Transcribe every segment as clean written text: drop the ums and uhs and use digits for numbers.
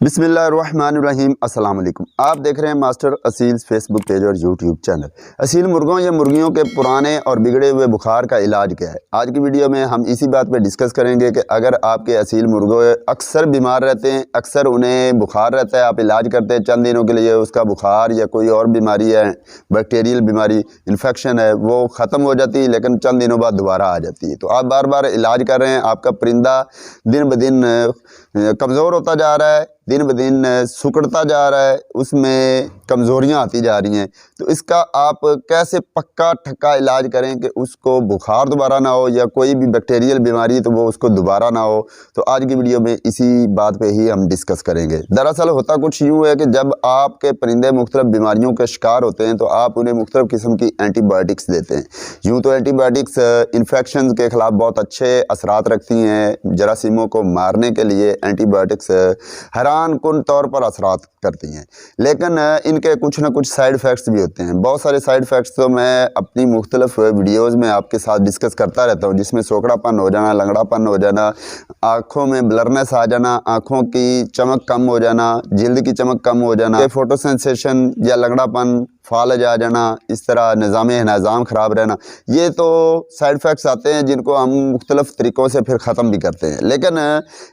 बिस्मिल्लाहिर्रहमानिर्रहीम अस्सलाम वालेकुम। आप देख रहे हैं मास्टर असील फेसबुक पेज और यूट्यूब चैनल। असील मुर्गों या मुर्गियों के पुराने और बिगड़े हुए बुखार का इलाज क्या है, आज की वीडियो में हम इसी बात पे डिस्कस करेंगे कि अगर आपके असील मुर्गे अक्सर बीमार रहते हैं, अक्सर उन्हें बुखार रहता है, आप इलाज करते हैं चंद दिनों के लिए, उसका बुखार या कोई और बीमारी है, बैक्टीरियल बीमारी इन्फेक्शन है, वो ख़त्म हो जाती है लेकिन चंद दिनों बाद दोबारा आ जाती है। तो आप बार बार इलाज कर रहे हैं, आपका परिंदा दिन ब दिन कमज़ोर होता जा रहा है, दिन ब दिन सिकुड़ता जा रहा है, उसमें कमज़ोरियाँ आती जा रही हैं। तो इसका आप कैसे पक्का ठक्का इलाज करें कि उसको बुखार दोबारा ना हो या कोई भी बैक्टीरियल बीमारी तो वो उसको दोबारा ना हो। तो आज की वीडियो में इसी बात पे ही हम डिस्कस करेंगे। दरअसल होता कुछ यूँ है कि जब आपके परिंदे मुख्तलिफ बीमारियों के शिकार होते हैं तो आप उन्हें मुख्तलिफ किस्म की एंटीबायोटिक्स देते हैं। यूँ तो एंटीबायोटिक्स इन्फेक्शन के ख़िलाफ़ बहुत अच्छे असरात रखती हैं, जरासीमों को मारने के लिए एंटीबायोटिक्स हैरान कुन तौर पर असरात करती हैं, लेकिन इनके कुछ ना कुछ साइड इफ़ेक्ट्स भी होते हैं। बहुत सारे साइड इफ़ेक्ट्स तो मैं अपनी मुख्तलिफ वीडियोज़ में आपके साथ डिस्कस करता रहता हूँ, जिसमें सोखड़ापन हो जाना, लंगड़ापन हो जाना, आँखों में ब्लरनेस आ जाना, आँखों की चमक कम हो जाना, जल्द की चमक कम हो जाना, फोटो सेंसेशन या लंगड़ापन, फालज आ जाना, इस तरह निज़ाम ख़राब रहना, ये तो साइड इफ़ेक्ट्स आते हैं जिनको हम मुख्तलिफ़ तरीक़ों से फिर ख़त्म भी करते हैं। लेकिन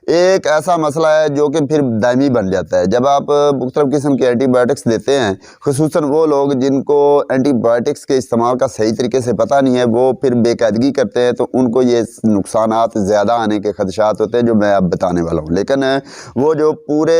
एक ऐसा मसला है जो कि फिर दायमी बन जाता है। जब आप मुख्तलिफ़ किस्म के एंटीबायोटिक्स देते हैं, ख़ुसूसन वो लोग जिनको एंटीबायोटिक्स के इस्तेमाल का सही तरीके से पता नहीं है, वो फिर बेकायदगी करते हैं, तो उनको ये नुकसानात ज़्यादा आने के ख़दशात होते हैं जो मैं अब बताने वाला हूँ। लेकिन वो जो पूरे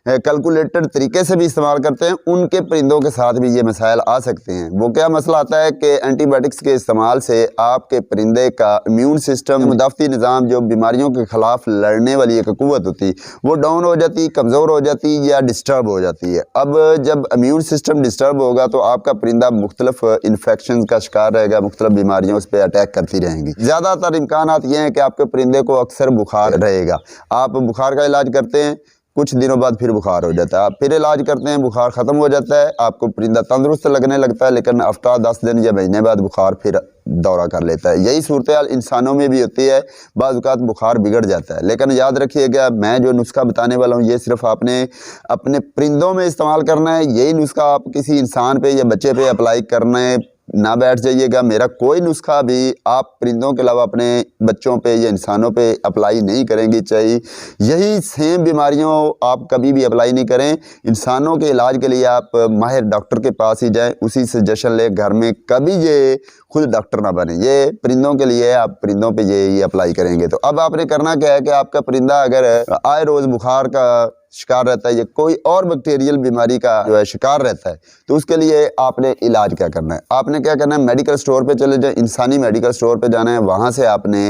कैलकुलेटेड तरीके से भी इस्तेमाल करते हैं, उनके परिंदों के साथ भी ये मसाइल आ सकते हैं। वो क्या मसला आता है कि एंटीबायोटिक्स के इस्तेमाल से आपके परिंदे का इम्यून सिस्टम, मुदाफ़ती निज़ाम, जो बीमारियों के ख़िलाफ़ लड़ने वाली एक क़ुव्वत होती, वो डाउन हो जाती, कमज़ोर हो जाती या डिस्टर्ब हो जाती है। अब जब इम्यून सिस्टम डिस्टर्ब होगा तो आपका परिंदा मुख्तलिफ इन्फेक्शन का शिकार रहेगा, मुख्तलिफ बीमारियाँ उस पर अटैक करती रहेंगी। ज़्यादातर इम्कानात ये हैं कि आपके परिंदे को अक्सर बुखार रहेगा। आप बुखार का इलाज करते हैं, कुछ दिनों बाद फिर बुखार हो जाता है, आप फिर इलाज करते हैं, बुखार ख़त्म हो जाता है, आपको परिंदा तंदुरुस्त लगने लगता है, लेकिन हफ्ता 10 दिन या महीने बाद बुखार फिर दौरा कर लेता है। यही सूरत हाल इंसानों में भी होती है, बाज़ औक़ात बुखार बिगड़ जाता है। लेकिन याद रखिएगा, मैं जो नुस्खा बताने वाला हूँ ये सिर्फ आपने अपने परिंदों में इस्तेमाल करना है। यही नुस्खा आप किसी इंसान पे या बच्चे पे अप्लाई करने ना बैठ जाइएगा। मेरा कोई नुस्खा भी आप परिंदों के अलावा अपने बच्चों पे या इंसानों पे अप्लाई नहीं करेंगे चाहिए। यही सेम बीमारियों आप कभी भी अप्लाई नहीं करें। इंसानों के इलाज के लिए आप माहिर डॉक्टर के पास ही जाएं, उसी से सजेशन लें। घर में कभी ये खुद डॉक्टर ना बने, ये परिंदों के लिए, आप परिंदों पे ये अप्लाई करेंगे। तो अब आपने करना क्या है कि आपका परिंदा अगर आए रोज़ बुखार का शिकार रहता है या कोई और बैक्टीरियल बीमारी का जो है शिकार रहता है, तो उसके लिए आपने इलाज क्या करना है, आपने क्या करना है, मेडिकल स्टोर पे चले जाए, इंसानी मेडिकल स्टोर पे जाना है, वहाँ से आपने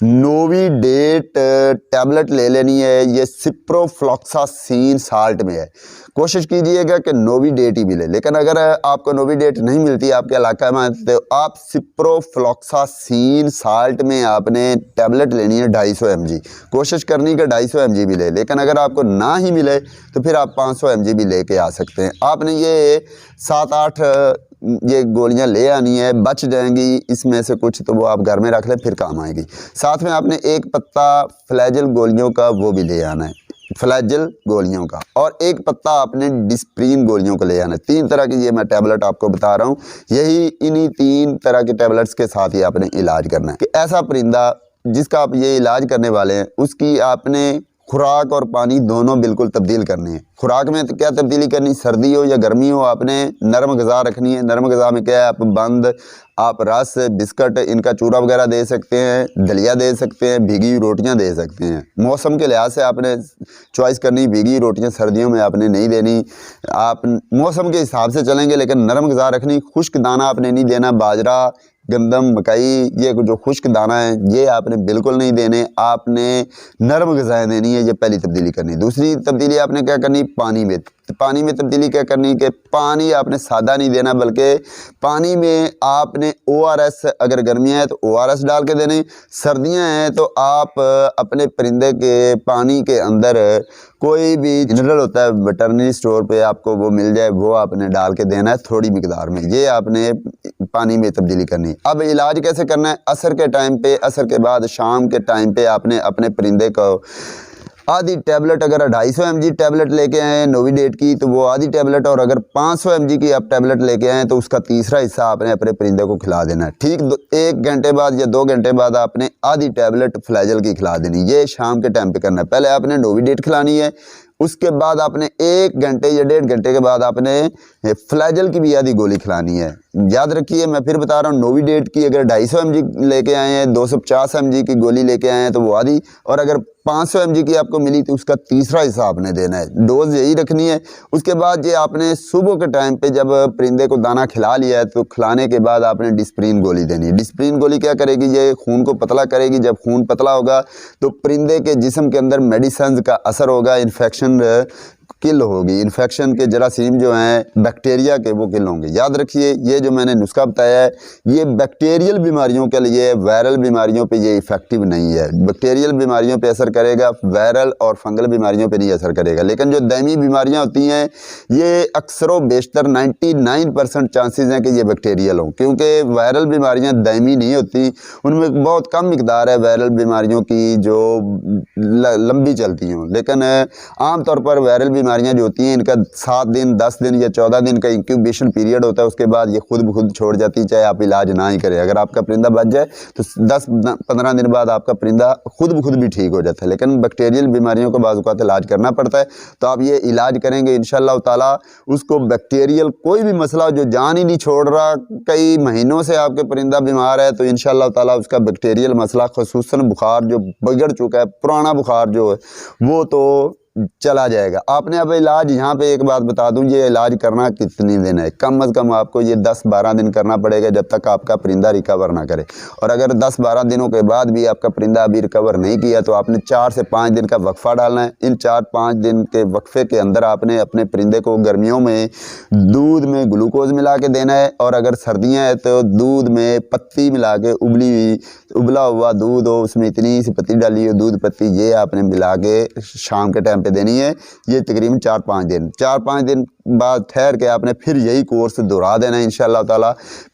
नोविडेट टैबलेट ले लेनी है। ये सिप्रोफ्लॉक्सासिन साल्ट में है, कोशिश कीजिएगा कि नोविडेट ही मिले। लेकिन अगर आपको नोविडेट नहीं मिलती आपके इलाका में, तो आप सिप्रोफ्लॉक्सासिन साल्ट में आपने टैबलेट लेनी है 250 mg। कोशिश करनी कि 250 mg भी ले, लेकिन अगर आपको ना ही मिले तो फिर आप 500 mg भी लेके आ सकते हैं। आपने ये 7-8 ये गोलियां ले आनी है, बच जाएंगी इसमें से कुछ, तो वो आप घर में रख लें, फिर काम आएगी। साथ में आपने एक पत्ता फ्लैजल गोलियों का वो भी ले आना है, फ्लैजल गोलियों का, और एक पत्ता आपने डिस्प्रीन गोलियों का ले आना है। 3 तरह की ये मैं टैबलेट आपको बता रहा हूँ, यही इन्हीं 3 तरह के टैबलेट्स के साथ ही आपने इलाज करना है। कि ऐसा परिंदा जिसका आप ये इलाज करने वाले हैं, उसकी आपने खुराक और पानी दोनों बिल्कुल तब्दील करने हैं। खुराक में तो क्या तब्दीली करनी, सर्दी हो या गर्मी हो, आपने नरम ग़िज़ा रखनी है। नरम ग़िज़ा में क्या है, आप रस, बिस्किट, इनका चूरा वगैरह दे सकते हैं, दलिया दे सकते हैं, भीगी रोटियां दे सकते हैं। मौसम के लिहाज से आपने चॉइस करनी, भीगी रोटियां सर्दियों में आपने नहीं देनी, आप मौसम के हिसाब से चलेंगे, लेकिन नरम ग़िज़ा रखनी। खुश्क दाना आपने नहीं देना, बाजरा, गंदम, मकई, ये जो खुश्क दाना है ये आपने बिल्कुल नहीं देने, आपने नरम ग़िज़ाएँ देनी है। ये पहली तब्दीली करनी। दूसरी तब्दीली आपने क्या करनी, पानी में। पानी में तब्दीली क्या करनी कि पानी आपने सादा नहीं देना, बल्कि पानी में आपने ORS, अगर गर्मियाँ हैं तो ORS डाल के देनी, सर्दियाँ हैं तो आप अपने परिंदे के पानी के अंदर कोई भी मिनरल होता है वेटरनरी स्टोर पे आपको वो मिल जाए, वो आपने डाल के देना है थोड़ी मिकदार में। ये आपने पानी में तब्दीली करनी। अब इलाज कैसे करना है, असर के टाइम पे, असर के बाद शाम के टाइम पे आपने अपने परिंदे को आधी टैबलेट अगर 250 mg टैबलेट लेके आए हैं नोविडेट की तो वो आधी टैबलेट, और अगर 500 mg की आप टैबलेट लेके आए तो उसका तीसरा हिस्सा आपने अपने परिंदे को खिला देना है। ठीक 1 घंटे बाद या 2 घंटे बाद आपने आधी टैबलेट फ्लैजल की खिला देनी। ये शाम के टाइम पे करना है। पहले आपने नोविडेट खिलानी है, उसके बाद आपने 1 घंटे या 1.5 घंटे के बाद आपने फ्लैजल की भी आधी गोली खिलानी है। याद रखिए, मैं फिर बता रहा हूँ, नोविडेट की अगर 250 mg लेके आए हैं, 250 mg की गोली लेके आए हैं तो वो आधी, और अगर 500 mg की आपको मिली तो उसका तीसरा हिस्सा आपने देना है। डोज यही रखनी है। उसके बाद ये आपने सुबह के टाइम पे जब परिंदे को दाना खिला लिया है तो खिलाने के बाद आपने डिस्प्रिन गोली देनी है। डिस्प्रिन गोली क्या करेगी, ये खून को पतला करेगी। जब खून पतला होगा तो परिंदे के जिस्म के अंदर मेडिसिन का असर होगा, इन्फेक्शन किल होगी, इन्फेक्शन के जरासीम जो हैं बैक्टीरिया के वो किल होंगे। याद रखिए, ये जो मैंने नुस्खा बताया है ये बैक्टीरियल बीमारियों के लिए, वायरल बीमारियों पे ये इफेक्टिव नहीं है। बैक्टीरियल बीमारियों पे असर करेगा, वायरल और फंगल बीमारियों पे नहीं असर करेगा। लेकिन जो दैमी बीमारियां होती हैं ये अक्सर बेशतर 99% चांसेस हैं कि ये बैक्टीरियल हों, क्योंकि वायरल बीमारियाँ दैमी नहीं होती, उनमें बहुत कम मिकदार है वायरल बीमारियों की जो लंबी चलती हों। लेकिन आमतौर पर वायरल बीमारियां जो होती हैं इनका 7 दिन, 10 दिन या 14 दिन का इंक्यूबेशन पीरियड होता है। उसके बाद ये खुद ब खुद छोड़ जाती है, चाहे आप इलाज ना ही करें। अगर आपका परिंदा बच जाए तो 10-15 दिन बाद आपका परिंदा खुद ब खुद भी ठीक हो जाता है। लेकिन बैक्टीरियल बीमारियों का बाज़ औक़ात इलाज करना पड़ता है। तो आप ये इलाज करेंगे इंशाअल्लाह ताला, उसको बैक्टीरियल कोई भी मसला जो जान ही नहीं छोड़ रहा, कई महीनों से आपके परिंदा बीमार है, तो इंशाअल्लाह ताला उसका बैक्टीरियल मसला, खुसूसन बुखार जो बिगड़ चुका है, पुराना बुखार जो है वो तो चला जाएगा। आपने अब इलाज, यहाँ पे एक बात बता दूं, ये इलाज करना कितनी दिन है, कम अज़ कम आपको ये 10-12 दिन करना पड़ेगा जब तक आपका परिंदा रिकवर ना करे। और अगर 10-12 दिनों के बाद भी आपका परिंदा अभी रिकवर नहीं किया तो आपने 4 से 5 दिन का वक्फा डालना है। इन 4-5 दिन के वक्फे के अंदर आपने अपने परिंदे को गर्मियों में दूध में ग्लूकोज मिला के देना है, और अगर सर्दियाँ हैं तो दूध में पत्ती मिला के, उबला हुआ दूध हो, उसमें इतनी सी पत्ती डाली हो, दूध पत्ती, ये आपने मिला के शाम के टाइम पे देनी है। ये तकरीबन 4-5 दिन बाद ठहर के आपने फिर यही कोर्स दोहरा देना है इंशाअल्लाह ताला।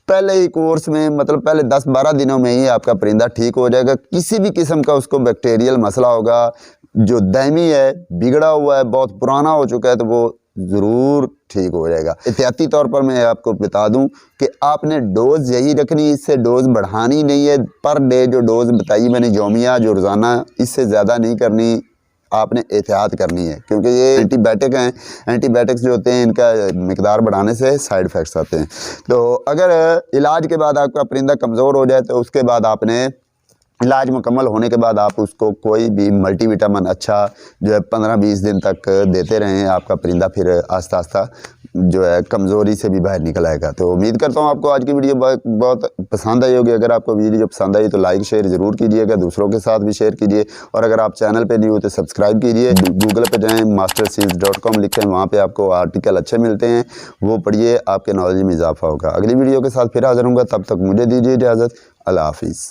पहले ही कोर्स में, मतलब पहले 10-12 दिनों में ही आपका परिंदा ठीक हो जाएगा। किसी भी किस्म का उसको बैक्टीरियल मसला होगा जो दायमी है, बिगड़ा हुआ है, बहुत पुराना हो चुका है, तो वो ज़रूर ठीक हो जाएगा। एहतियाती तौर पर मैं आपको बता दूं कि आपने डोज़ यही रखनी, इससे डोज़ बढ़ानी नहीं है। पर डे जो डोज़ बताई मैंने यौमिया, जो रोज़ाना, इससे ज़्यादा नहीं करनी, आपने एहतियात करनी है, क्योंकि ये एंटीबायोटिक हैं। एंटीबायोटिक्स जो होते हैं इनका मिकदार बढ़ाने से साइड इफ़ेक्ट्स आते हैं। तो अगर इलाज के बाद आपका परिंदा कमज़ोर हो जाए तो उसके बाद आपने इलाज मुकम्मल होने के बाद आप उसको कोई भी मल्टीविटामिन अच्छा जो है 15-20 दिन तक देते रहें। आपका परिंदा फिर आस्ता आस्ता जो है कमज़ोरी से भी बाहर निकल आएगा। तो उम्मीद करता हूँ आपको आज की वीडियो बहुत पसंद आई होगी। अगर आपको वीडियो पसंद आई तो लाइक शेयर ज़रूर कीजिएगा, दूसरों के साथ भी शेयर कीजिए। और अगर आप चैनल पे नहीं हो तो सब्सक्राइब कीजिए। गूगल पे जाएँ, masterseeds.com लिखें, वहाँ पे आपको आर्टिकल अच्छे मिलते हैं, वो पढ़िए, आपके नॉलेज में इजाफा होगा। अगली वीडियो के साथ फिर हाज़िर होऊंगा, तब तक मुझे दीजिए इजाज़त। अल्लाह हाफिज़।